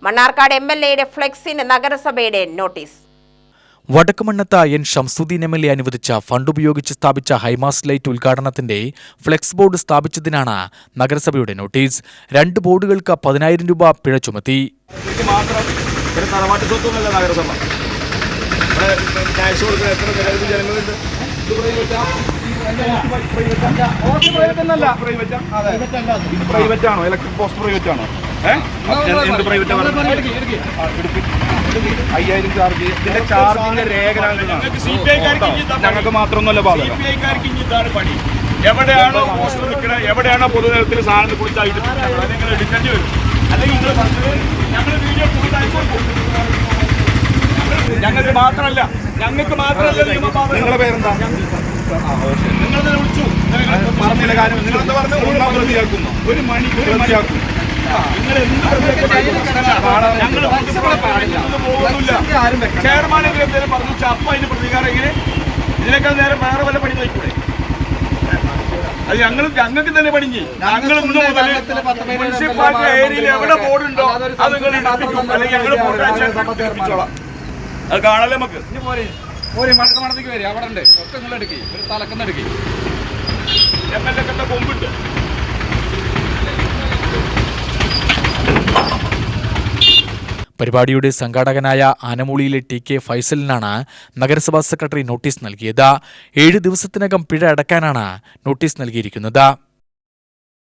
Mannarkkad MLA ഫ്ലെക്സിന് നഗരസഭയുടെ notice. വടക്കുമണ്ണത്ത് N. Shamsuddin MLA അനുവദിച്ച fund ഉപയോഗിച്ച് സ്ഥാപിച്ച ഹൈമാസ് ലൈറ്റ് ഉദ്ഘാടനത്തിന്റെ ഫ്ലെക്സ് ബോർഡ് സ്ഥാപിച്ചതിനാണ് നഗരസഭയുടെ നോട്ടീസ്. 2 ബോർഡുകൾക്ക് 10,000 രൂപ പിഴ ചുമത്തി. ഇലക്ട്രിക് പോസ്റ്റ് പ്രൈവറ്റ് ആണോ? എന്ത് പ്രൈവറ്റ്? 5,000 ചാർജ്. ഇതിന്റെ ചാർജിന്റെ രേഖ ഞങ്ങൾക്ക് മാത്രമൊന്നുമല്ല ബാധകം. എവിടെയാണോ പോസ്റ്റർ നിൽക്കുന്നത്, എവിടെയാണോ പൊതുനിരത്തിൽ സാധനം കുറിച്ച് എടുക്കേണ്ടി വരും. അല്ലെങ്കിൽ ഞങ്ങൾക്ക് മാത്രമല്ല നിങ്ങളുടെ പേരെന്താ? നിങ്ങൾ വിളിച്ചു പറഞ്ഞില്ല കാര്യം. നിങ്ങളെന്താ പറഞ്ഞു? ഒരു മണി പ്രതിയാക്കുന്നു. നിങ്ങൾ ചെയർമാനെങ്കിലും എന്തെങ്കിലും പറഞ്ഞു ചപ്പ അതിന് പ്രതികാരം എങ്ങനെ? ഇതിനേക്കാൾ നേരം വേറെ വല്ല പണി നോക്കൂടെ? അത് ഞങ്ങൾക്ക് തന്നെ പണിഞ്ഞ് ഞങ്ങൾ ഇന്ന് മുതൽ മുനിസിപ്പാലിറ്റി ഏരിയയിൽ എവിടെ ബോർഡുണ്ടോ അത് നിങ്ങൾ എടുപ്പിക്കും. അല്ലെങ്കിൽ ഞങ്ങൾ ബോർഡ് അത് കാണല്ലേ നമുക്ക്. മടത്തേക്ക് വരും. അവിടെ ഉണ്ട് ഒക്കെ നിങ്ങൾ എടുക്കി. ഒരു തലക്കുന്ന എടുക്കി. MLA ഒക്കെ കൊമ്പുണ്ട്. പരിപാടിയുടെ സംഘാടകനായ ആനമൂളിയിലെ TK ഫൈസലിനാണ് നഗരസഭാ സെക്രട്ടറി നോട്ടീസ് നൽകിയത്. 7 ദിവസത്തിനകം പിഴ അടയ്ക്കാനാണ് നോട്ടീസ് നൽകിയിരിക്കുന്നത്.